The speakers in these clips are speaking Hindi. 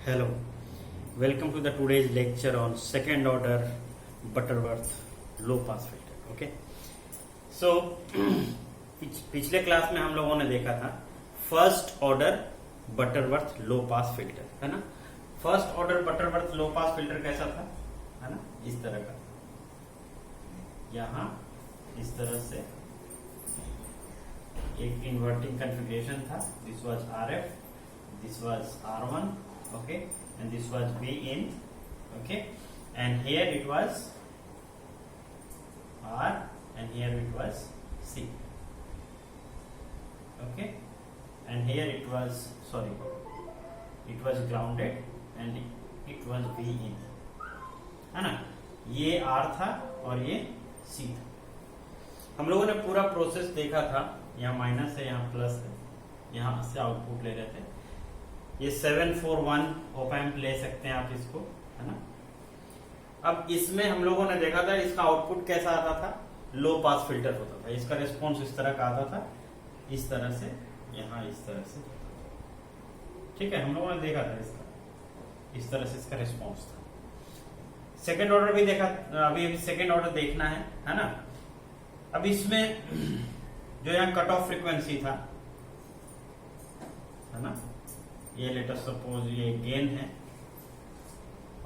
Hello, welcome to the today's lecture on second order Butterworth low pass filter. Okay, so पिछले क्लास में हम लोगों ने देखा था फर्स्ट ऑर्डर बटरवर्थ लो पास फिल्टर, है ना। फर्स्ट ऑर्डर बटरवर्थ लो पास फिल्टर कैसा था, है ना, इस तरह का। यहां इस तरह से एक इन्वर्टिंग कॉन्फ़िगरेशन था। This was RF, this was R1, okay, and this was V in, okay, and here it was R and here it was C, okay, and here it was grounded and it was V in, है ना। ये R था और ये C था। हम लोगों ने पूरा प्रोसेस देखा था। यहाँ माइनस है, यहाँ प्लस है, यहाँ से आउटपुट ले रहे थे। ये 741 ऑप एम्प ले सकते हैं आप इसको, है ना। अब इसमें हम लोगों ने देखा था इसका आउटपुट कैसा आता था, लो पास फिल्टर होता था। इसका रिस्पॉन्स इस तरह का आता था, इस तरह से, यहाँ इस तरह से, ठीक है। हम लोगों ने देखा था इसका इस तरह से इसका रिस्पॉन्स था। सेकेंड ऑर्डर भी देखा, अभी सेकेंड ऑर्डर देखना है ना। अब इसमें जो यहाँ कट ऑफ फ्रीक्वेंसी था, है ना, ये लेट अस सपोज ये गेन है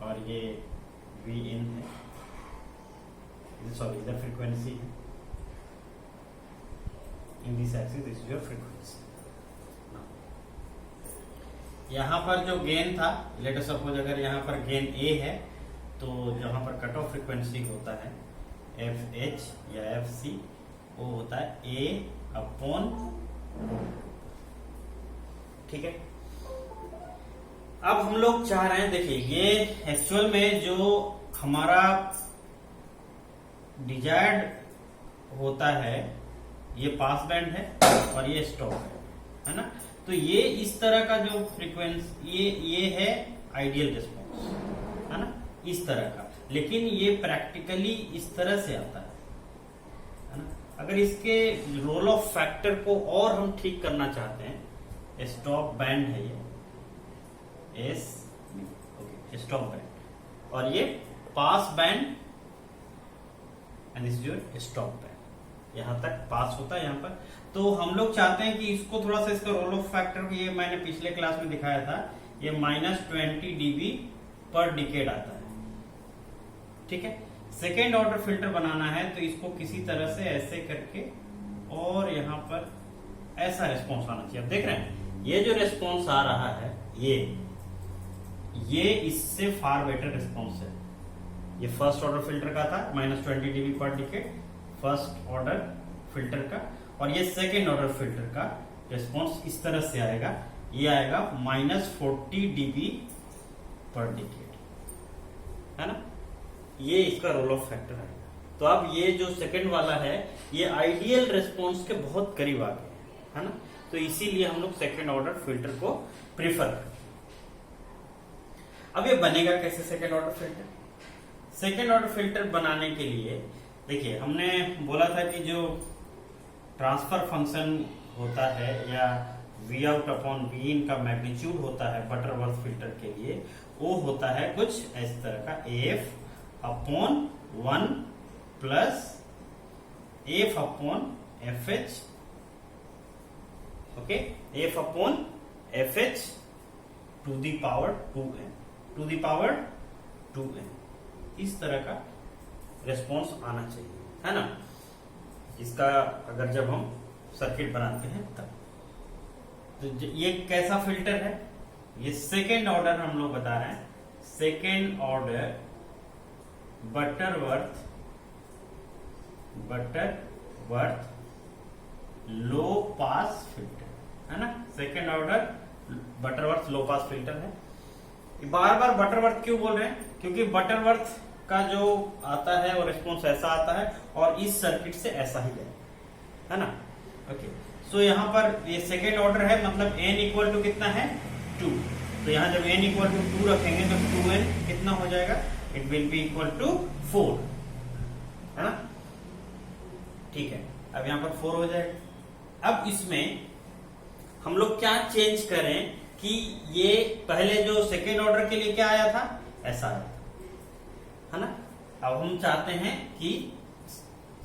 और ये वी इन है, सॉरी इधर फ्रीक्वेंसी है। In this axis this is your frequency. यहां पर जो गेन था, लेट अस सपोज अगर यहां पर गेन ए है तो जहां पर कट ऑफ फ्रीक्वेंसी होता है FH या FC, वो होता है A अपॉन, ठीक है। अब हम लोग चाह रहे हैं, देखिए ये एक्चुअल में जो हमारा डिजायर्ड होता है ये पास बैंड है और ये स्टॉप है ना। तो ये इस तरह का जो फ्रीक्वेंसी, ये है आइडियल रिस्पॉन्स, है ना, इस तरह का। लेकिन ये प्रैक्टिकली इस तरह से आता है ना। अगर इसके रोल ऑफ फैक्टर को और हम ठीक करना चाहते हैं, स्टॉप बैंड है ये एस, ओके, स्टॉप बैंड, और ये pass band and this is your stop band. यहां तक पास होता है यहाँ पर। तो हम लोग चाहते हैं कि इसको थोड़ा सा, इसका रोल ऑफ फैक्टर, ये मैंने पिछले क्लास में दिखाया था, ये -20 dB पर डिकेड आता है, ठीक है। सेकेंड ऑर्डर फिल्टर बनाना है तो इसको किसी तरह से ऐसे करके और यहाँ पर ऐसा रिस्पॉन्स आना चाहिए। अब देख रहे हैं ये जो रिस्पॉन्स आ रहा है, ये इससे फार बेटर रिस्पॉन्स है। ये फर्स्ट ऑर्डर फिल्टर का था -20 dB पर डिकेड, फर्स्ट ऑर्डर फिल्टर का, और ये सेकेंड ऑर्डर फिल्टर का रिस्पॉन्स इस तरह से आएगा। ये आएगा -40 dB पर डिकेड, है ना। ये इसका रोल ऑफ फैक्टर है। तो अब ये जो सेकंड वाला है ये आइडियल रिस्पॉन्स के बहुत करीब आ गए, है ना। तो इसीलिए हम लोग सेकंड ऑर्डर फिल्टर को प्रीफर करते हैं। अब ये बनेगा कैसे second order filter? Second order filter बनाने के लिए देखिए, हमने बोला था कि जो ट्रांसफर फंक्शन होता है या V आउट अपॉन V इन का मैग्नीट्यूड होता है बटरवर्थ फिल्टर के लिए, वो होता है कुछ इस तरह का, AF upon 1 plus AF upon FH, okay, AF upon FH to the power 2n, इस तरह का रिस्पॉन्स आना चाहिए, है ना। इसका अगर जब हम सर्किट बनाते हैं तब, तो ये कैसा फिल्टर है, ये सेकेंड ऑर्डर हम लोग बता रहे हैं, सेकेंड ऑर्डर बटरवर्थ लो पास फिल्टर, है ना। सेकेंड ऑर्डर बटरवर्थ लो पास फिल्टर है। बार बार बटरवर्थ क्यों बोल रहे हैं? क्योंकि बटरवर्थ का जो आता है वो रिस्पॉन्स ऐसा आता है और इस सर्किट से ऐसा ही है ना। ओके, सो यहाँ पर ये सेकेंड ऑर्डर है, मतलब n इक्वल टू कितना है 2। तो यहाँ जब n इक्वल टू 2 रखेंगे तो 2n कितना हो जाएगा, it will be equal to 4, है ना, ठीक है। अब यहाँ पर 4 हो जाएगा। अब इसमें हम लोग क्या चेंज करें कि ये पहले जो सेकेंड ऑर्डर के लिए क्या आया था, ऐसा आया था, है ना। अब हम चाहते हैं कि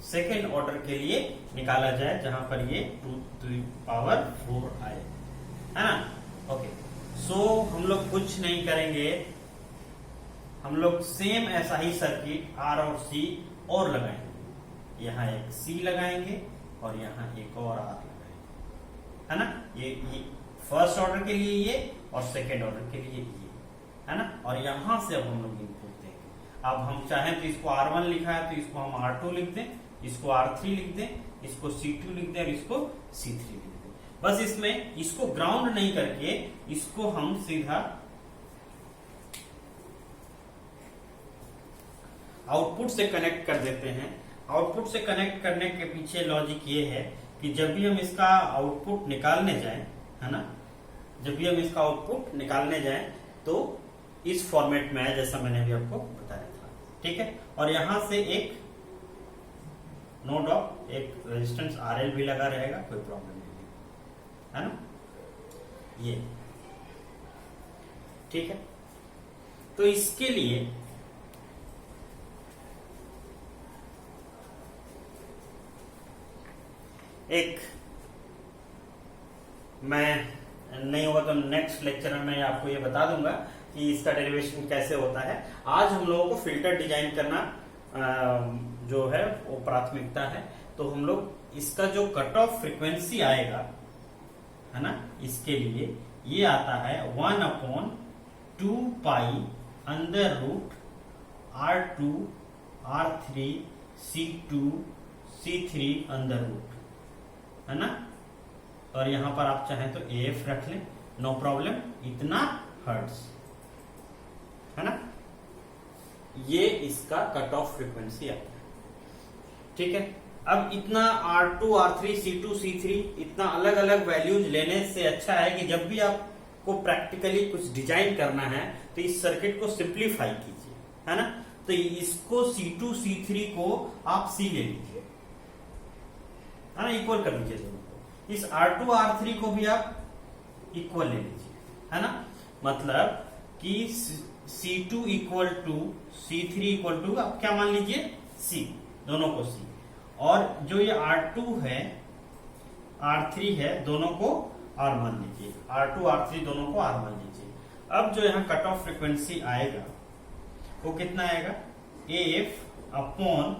सेकेंड ऑर्डर के लिए निकाला जाए जहां पर ये 2⁴ आए, है ना। ओके, सो हम लोग कुछ नहीं करेंगे, हम लोग सेम ऐसा ही सर्किट R और C और लगाएंगे। यहाँ एक C लगाएंगे और यहाँ एक और R लगाएंगे, है ना। ये फर्स्ट ऑर्डर के लिए ये और सेकेंड ऑर्डर के लिए ये, है ना। और यहां से अब हम लोग इनपुट देंगे। अब हम चाहें तो इसको R1 लिखा है तो इसको हम R2 लिख दें, इसको R3 लिख दें, इसको C2 लिख दें और इसको C3 लिख दें। बस इसमें इसको ग्राउंड नहीं करके इसको हम सीधा आउटपुट से कनेक्ट कर देते हैं। आउटपुट से कनेक्ट करने के पीछे लॉजिक ये है कि जब भी हम इसका आउटपुट निकालने जाएं, है ना, जब भी हम इसका आउटपुट निकालने जाएं तो इस फॉर्मेट में है जैसा मैंने अभी आपको बताया था, ठीक है। और यहां से एक नो डॉट एक रेजिस्टेंस RL भी लगा रहेगा, कोई प्रॉब्लम नहीं है ना, ये ठीक है। तो इसके लिए एक मैं नहीं होगा तो नेक्स्ट लेक्चर में मैं आपको ये बता दूंगा कि इसका डेरिवेशन कैसे होता है। आज हम लोगों को फिल्टर डिजाइन करना जो है वो प्राथमिकता है। तो हम लोग इसका जो कट ऑफ फ्रीक्वेंसी आएगा, है ना, इसके लिए ये आता है 1/2 pi under root R2 R3 C2 C3 under root, है ना। और यहां पर आप चाहें तो AF रख लें, नो प्रॉब्लम, इतना हर्ट्ज, है ना। ये इसका कट ऑफ फ्रीक्वेंसी आता है, ठीक है। अब इतना R2 R3 C2 C3 इतना अलग अलग वैल्यूज लेने से अच्छा है कि जब भी आपको प्रैक्टिकली कुछ डिजाइन करना है तो इस सर्किट को सिंप्लीफाई कीजिए, है ना। तो इसको C2 C3 को आप C ले लीजिए, है ना, इक्वल कर लीजिए दोनों को। इस R2 R3 को भी आप इक्वल ले लीजिए, है ना। मतलब कि C2 equal to C3 equal to आप क्या मान लीजिए C, दोनों को C। और जो ये R2 है R3 है दोनों को R मान लीजिए, R2 R3 दोनों को R मान लीजिए। अब जो यहाँ कट ऑफ फ्रीक्वेंसी आएगा वो कितना आएगा, AF upon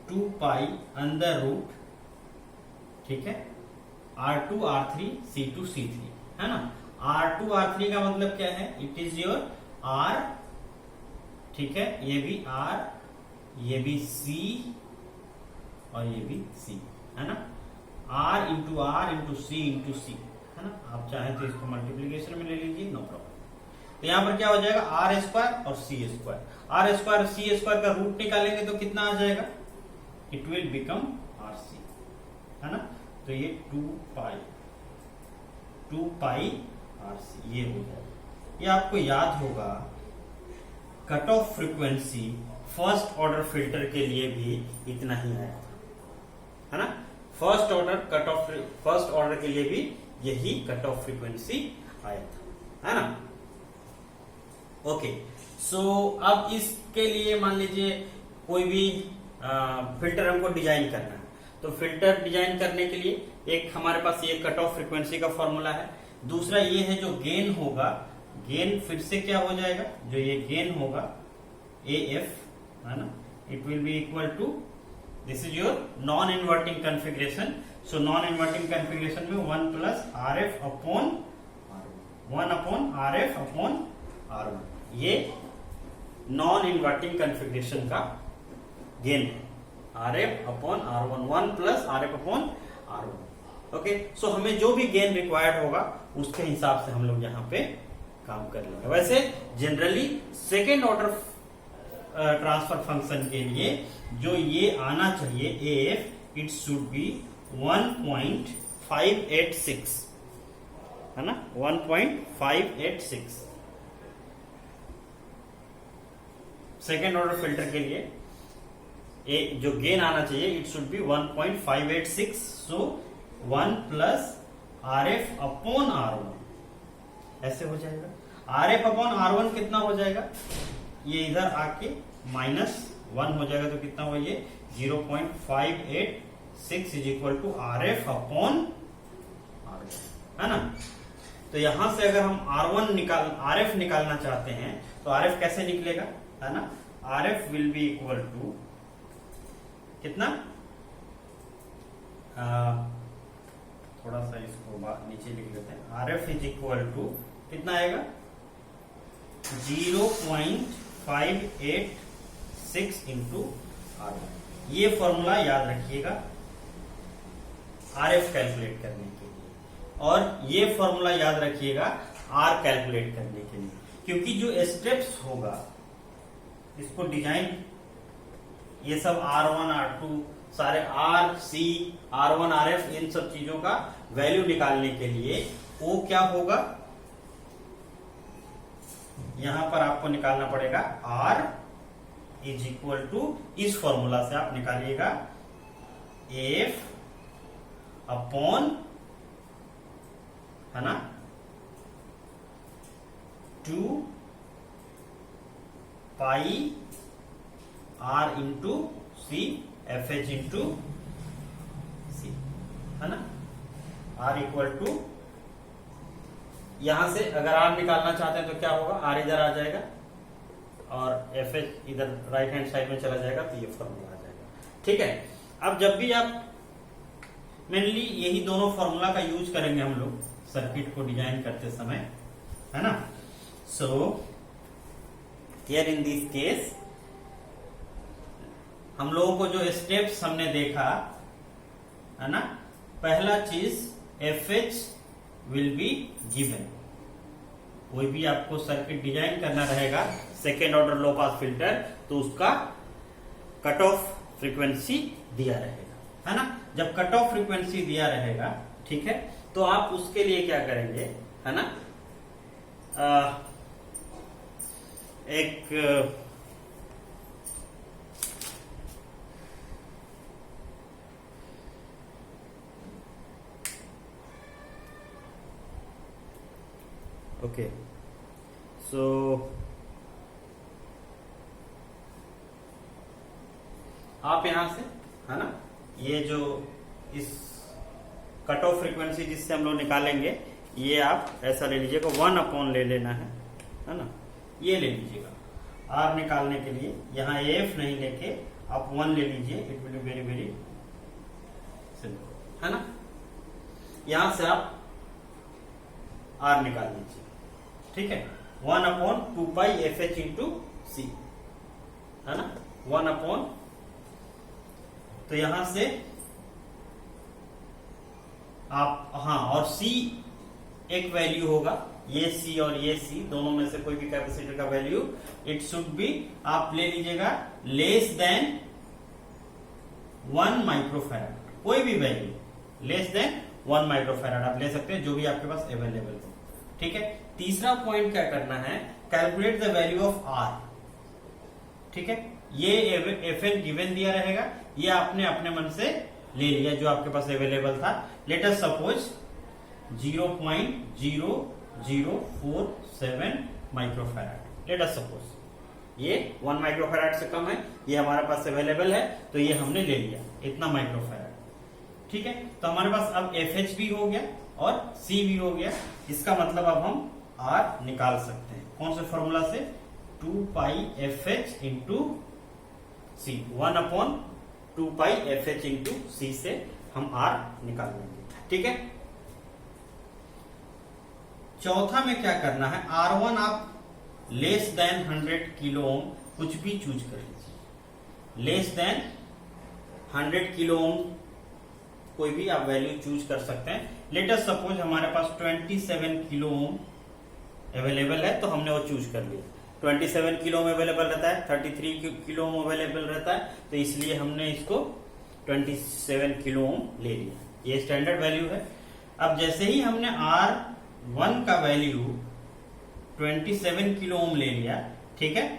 2 pi under root, ठीक है, R2 R3 C2 C3, है ना। R2 R3 का मतलब क्या है, इट इज योर R, ठीक है, ये भी R, ये भी C और ये भी C, है ना। R into R into C into C, है ना। आप चाहें तो इसको मल्टीप्लीकेशन में ले लीजिए, नो प्रॉब्लम। तो यहां पर क्या हो जाएगा, R स्क्वायर और C स्क्वायर। R स्क्वायर और C स्क्वायर का रूट निकालेंगे तो कितना आ जाएगा, इट विल बिकम RC, है ना। तो ये 2 पाई RC ये हो जाएगा। ये आपको याद होगा cut off frequency first order filter के लिए भी इतना ही आया था, है ना। फर्स्ट ऑर्डर के लिए भी यही कट ऑफ फ्रीक्वेंसी आया था, है ना। ओके, सो अब इसके लिए मान लीजिए कोई भी फिल्टर हमको डिजाइन करना है, तो फिल्टर डिजाइन करने के लिए एक हमारे पास ये कट ऑफ फ्रीक्वेंसी का फॉर्मूला है। दूसरा ये है जो गेन होगा, गेन फिर से क्या हो जाएगा, जो ये गेन होगा AF, है ना, it will be equal to, this is your non inverting configuration. So non inverting configuration में 1 plus RF upon R1, 1 upon RF upon R1, ये नॉन इन्वर्टिंग कॉन्फ़िगरेशन का गेन है, RF upon R1, 1 plus RF upon R1। Okay, so हमें जो भी गेन रिक्वायर्ड होगा उसके हिसाब से हम लोग यहाँ पे काम कर लेंगे। वैसे generally second order transfer function के लिए जो ये आना चाहिए AF, इट शुड बी 1.586, है ना, 1.586। सेकेंड ऑर्डर फिल्टर के लिए जो गेन आना चाहिए it should be 1.586। So 1 plus RF upon R1 ऐसे हो जाएगा। RF अपॉन R1 कितना हो जाएगा, ये इधर आके -1 हो जाएगा, तो कितना हुआ ये 0.586 is equal to RF upon R1, है ना। तो यहां से अगर हम RF निकालना चाहते हैं तो RF कैसे निकलेगा, है ना। RF will be equal to कितना, थोड़ा सा इसको नीचे लिख लेते हैं। RF इज इक्वल टू कितना आएगा 0.586 इंटू R1। ये फॉर्मूला याद रखिएगा RF कैलकुलेट करने के लिए, और ये फॉर्मूला याद रखिएगा R कैलकुलेट करने के लिए, क्योंकि जो स्टेप्स होगा इसको डिजाइन, ये सब R1 R2 सारे RC R1 RF इन सब चीजों का वैल्यू निकालने के लिए वो क्या होगा, यहां पर आपको निकालना पड़ेगा R इज इक्वल टू, इस फॉर्मूला से आप निकालिएगा F अपॉन, है ना, 2 पाई R into C FH into C, है ना। R इक्वल टू, यहां से अगर R निकालना चाहते हैं तो क्या होगा, R इधर आ जाएगा और FH इधर राइट हैंड साइड में चला जाएगा, तो ये फॉर्मूला आ जाएगा। ठीक है, अब जब भी आप मेनली यही दोनों फॉर्मूला का यूज करेंगे हम लोग सर्किट को डिजाइन करते समय, है ना। So here in this case हम लोगों को जो स्टेप्स हमने देखा, है ना, पहला चीज FH विल बी गिवन। कोई भी आपको सर्किट डिजाइन करना रहेगा second order low pass filter, तो उसका कट ऑफ फ्रीक्वेंसी दिया रहेगा, है ना। जब कट ऑफ फ्रीक्वेंसी दिया रहेगा, ठीक है, तो आप उसके लिए क्या करेंगे, है ना, एक ओके, सो आप यहां से, है ना, ये जो इस कट ऑफ फ्रीक्वेंसी जिससे हम लोग निकालेंगे, ये आप ऐसा ले लीजिएगा, 1 अपॉन ले लेना है ना, ये ले लीजिएगा। R निकालने के लिए यहाँ AF नहीं लेके आप 1 ले लीजिए, it will be very very simple, है ना। यहां से आप R निकाल लीजिए, ठीक है, 1 अपॉन 2 पाई FH इंटू C, है ना, 1 अपॉन, तो यहां से आप, हाँ, और C एक वैल्यू होगा, ये C और ये C दोनों में से कोई भी कैपेसिटर का वैल्यू इट शुड बी, आप ले लीजिएगा लेस देन 1 माइक्रोफैराड, कोई भी वैल्यू लेस देन 1 माइक्रोफैराड आप ले सकते हैं, जो भी आपके पास अवेलेबल हो, ठीक है। तीसरा पॉइंट क्या करना है, calculate the value of R, ठीक है। ये FN गिवन दिया रहेगा, ये आपने अपने मन से ले लिया जो आपके पास अवेलेबल था। Late us suppose 0.0047 microfarad, late us suppose ये 1 माइक्रोफैराड से कम है, ये हमारे पास अवेलेबल है, तो ये हमने ले लिया इतना माइक्रोफैराड, ठीक है। तो हमारे पास अब FH भी हो गया और C भी हो गया, इसका मतलब अब हम R निकाल सकते हैं, कौन से फॉर्मूला से, 2 पाई FH इंटू C, 1 अपॉन 2 पाई FH इंटू C से हम R निकाल लेंगे, ठीक है। चौथा में क्या करना है, R1 आप लेस देन 100 किलो ओम कुछ भी चूज कर लीजिए, लेस देन 100 किलो ओम कोई भी आप वैल्यू चूज कर सकते हैं। लेट अस सपोज हमारे पास 27 किलो ओम अवेलेबल है, तो हमने वो चूज कर लिया। 27 किलो ओम अवेलेबल रहता है, 33 किलो ओम अवेलेबल रहता है, तो इसलिए हमने इसको 27 किलो ओम ले लिया, ये स्टैंडर्ड वैल्यू है। अब जैसे ही हमने R1 का वैल्यू 27 किलो ओम ले लिया, ठीक है,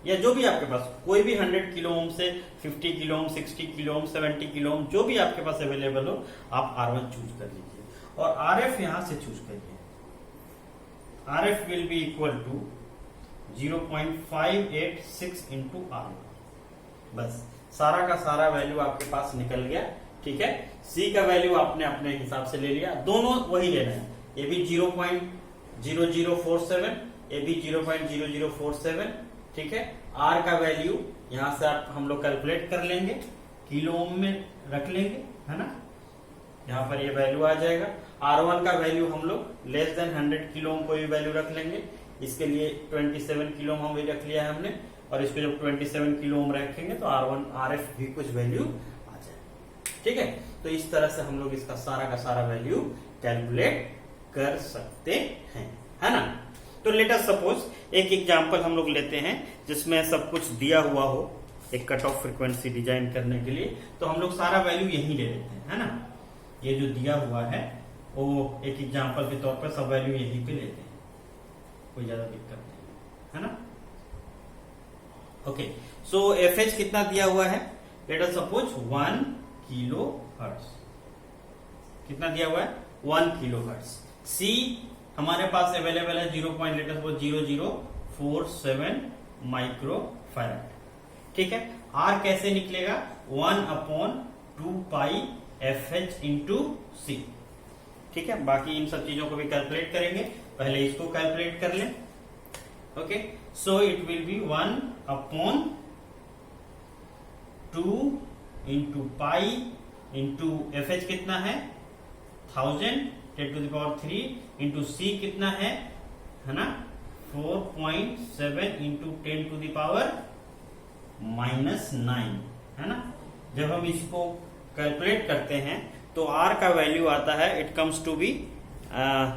या जो भी आपके पास कोई भी 100 किलो ओम से 50 kilo ohm, 60 kilo ohm, 70 kilo ohm, जो भी आपके पास अवेलेबल हो आप R1 चूज कर लीजिए और RF यहां से चूज करिए। RF will be equal to 0.586 into R1। बस सारा का सारा वैल्यू आपके पास निकल गया। ठीक है, C का वैल्यू आपने अपने हिसाब से ले लिया, दोनों वही लेना है। ये भी 0.0047, ये भी 0.0047। ठीक है, R का वैल्यू यहां से हम लोग कैलकुलेट कर लेंगे, किलो ओम में रख लेंगे, है ना। यहाँ पर ये वैल्यू आ जाएगा। R1 का वैल्यू हम लोग लेस देन 100 किलो ओम कोई भी वैल्यू रख लेंगे। इसके लिए 27 किलो ओम भी रख लिया है हमने, और इसको जब 27 किलो ओम रखेंगे तो R1 RF भी कुछ वैल्यू आ जाएगा। ठीक है, तो इस तरह से हम लोग इसका सारा का सारा वैल्यू कैलकुलेट कर सकते हैं, है ना। तो लेट अस सपोज एक एग्जांपल हम लोग लेते हैं जिसमें सब कुछ दिया हुआ हो एक कट ऑफ फ्रीक्वेंसी डिजाइन करने के लिए। तो हम लोग सारा वैल्यू यही ले लेते हैं, है ना। ये जो दिया हुआ है वो एक एग्जांपल के तौर पर सब वैल्यू यहीं पे लेते हैं, कोई ज्यादा दिक्कत नहीं, है ना। ओके, सो एफएच कितना दिया हुआ है, late us suppose 1 kilo hertz. कितना दिया हुआ है, 1 किलो हर्ट्ज। सी हमारे पास अवेलेबल है 0.0047 माइक्रो फैराड। ठीक है, आर कैसे निकलेगा, 1/2 पाई FH इंटू सी। ठीक है, बाकी इन सब चीजों को भी कैलकुलेट करेंगे, पहले इसको कैलकुलेट कर लें। Okay, so it will B 1/2 into pi into FH कितना है 1000 10⁻³ इंटू सी कितना है ना 4.7 इंटू 10⁻⁻⁹ है ना। जब हम इसको कैलकुलेट करते हैं तो R का वैल्यू आता है, it comes to be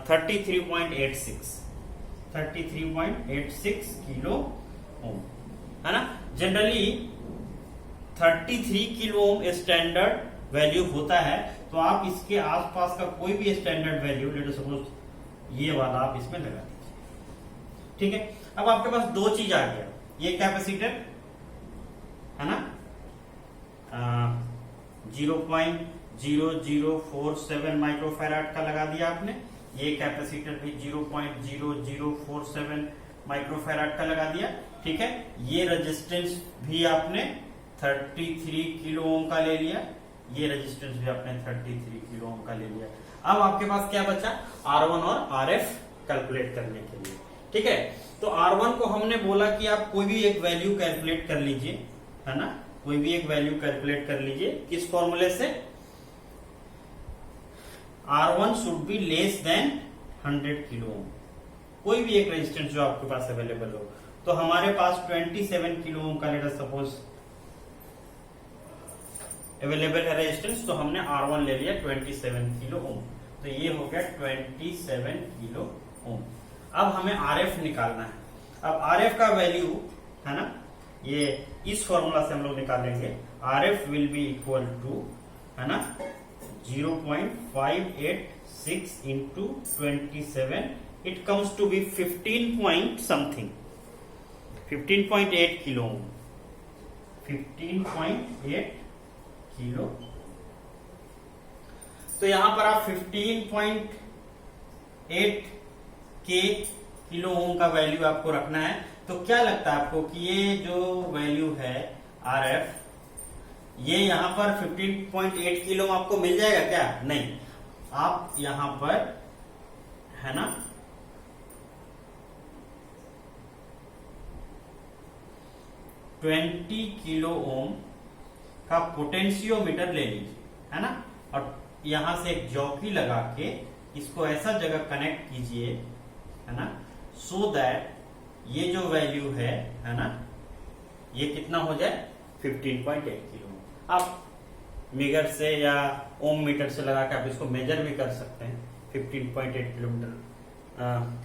33.86 kilo ohm, है ना। Generally 33 kilo ohm standard value होता है, तो आप इसके आसपास का कोई भी standard value, let us suppose ये वाला आप इसमें लगा दीजिए। ठीक है, अब आपके पास दो चीज आ गया, ये कैपेसिटर है ना 0.0047 माइक्रोफैराड का लगा दिया आपने, ये कैपेसिटर भी 0.0047 माइक्रोफैराड का लगा दिया। ठीक है, ये रेजिस्टेंस भी आपने 33 किलो ओम का ले लिया, ये रेजिस्टेंस भी आपने 33 किलो ओम का ले लिया। अब आपके पास क्या बचा, R1 और RF कैलकुलेट करने के लिए। ठीक है, तो R1 को हमने बोला कि आप कोई भी एक वैल्यू कैलकुलेट कर लीजिए, है ना, कोई भी एक वैल्यू कैलकुलेट कर लीजिए। किस फॉर्मूले से, R1 should be less than 100 kilo ohm, कोई भी एक रेजिस्टेंस जो आपके पास अवेलेबल हो। तो हमारे पास 27 किलो ओम का लेट अस सपोज अवेलेबल है रेजिस्टेंस, तो हमने R1 ले लिया 27 किलो ओम, तो ये हो गया 27 किलो ओम। अब हमें RF निकालना है। अब RF का वैल्यू है ना, ये इस फॉर्मूला से हम लोग निकालेंगे। RF will be equal to, है ना, 0.586 into 27, it comes to be 15 point something, 15.8 kilo ohm, 15.8 kilo. तो यहां पर आप 15.8 के किलो ओम का वैल्यू आपको रखना है। तो क्या लगता है आपको कि ये जो वैल्यू है RF, ये यहां पर 15.8 किलो आपको मिल जाएगा क्या, नहीं, आप यहां पर है ना 20 किलो ओम का पोटेंशियोमीटर ले लीजिए, है ना, और यहां से एक जॉकी लगा के इसको ऐसा जगह कनेक्ट कीजिए, है ना, सो दैट ये जो वैल्यू है ना, ये कितना हो जाए 15.8 किलो। आप मीटर से या ओम मीटर से लगा के आप इसको मेजर भी कर सकते हैं, 15.8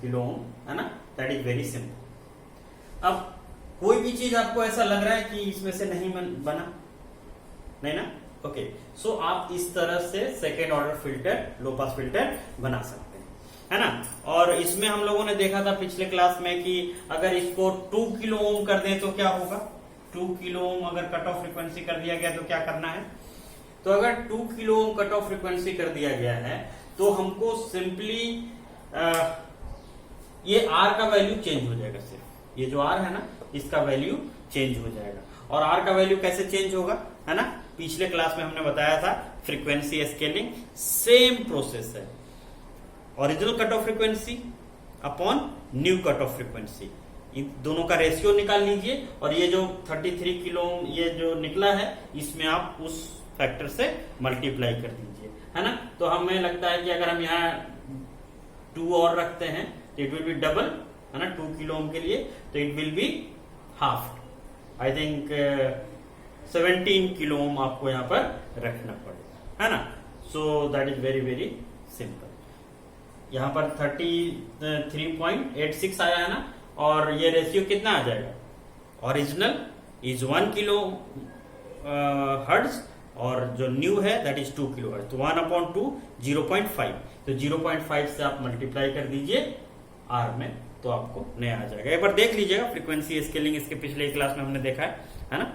किलो ओम, है ना, दैट इज वेरी सिंपल। अब कोई भी चीज आपको ऐसा लग रहा है कि इसमें से नहीं बना, नहीं ना, ओके, सो आप इस तरह से सेकेंड ऑर्डर फिल्टर, लो पास फिल्टर बना सकते हैं, है ना। और और इसमें हम लोगों ने देखा था पिछले क्लास में कि अगर इसको 2 किलो ओम कर दें तो क्या होगा। 2 किलो ओम अगर कट ऑफ फ्रीक्वेंसी कर दिया गया तो क्या करना है। तो अगर 2 kilo ohm cut off frequency कर दिया गया है तो हमको सिंपली ये आर का वैल्यू चेंज हो जाएगा। सिर्फ ये जो आर है ना, इसका वैल्यू चेंज हो जाएगा। और आर का वैल्यू कैसे चेंज होगा, है ना, पिछले क्लास में हमने बताया था फ्रीक्वेंसी स्केलिंग सेम प्रोसेस है। Original cut off frequency upon new cut off frequency, इन दोनों का रेशियो निकाल लीजिए और ये जो 33 किलो ये जो निकला है इसमें आप उस फैक्टर से मल्टीप्लाई कर दीजिए, है ना। तो हमें लगता है कि अगर हम यहाँ 2 और रखते हैं तो इट विल बी डबल, है ना, 2 किलो ओम के लिए तो it will be half. I think 17 kilo ohm आपको यहाँ पर रखना पड़ेगा, है ना। So that is very very simple. यहाँ पर 33.86 आया है ना, और ये रेशियो कितना आ जाएगा, ओरिजिनल इज 1 किलो हर्ट्ज और जो न्यू है दैट इज 2 किलो हर्ट्ज। तो 1/2 0.5, तो 0.5 से आप मल्टीप्लाई कर दीजिए आर में तो आपको नया आ जाएगा। एक बार देख लीजिएगा फ्रीक्वेंसी स्केलिंग, इसके पिछले क्लास में हमने देखा है ना।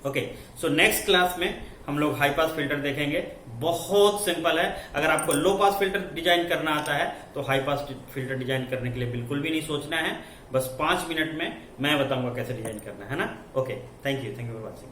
ओके, सो नेक्स्ट क्लास में हम लोग हाई पास फिल्टर देखेंगे। बहुत सिंपल है। अगर आपको लो पास फिल्टर डिजाइन करना आता है तो हाई पास फिल्टर डिजाइन करने के लिए बिल्कुल भी नहीं सोचना है। बस 5 मिनट में मैं बताऊंगा कैसे डिजाइन करना है ना। Okay, thank you for watching.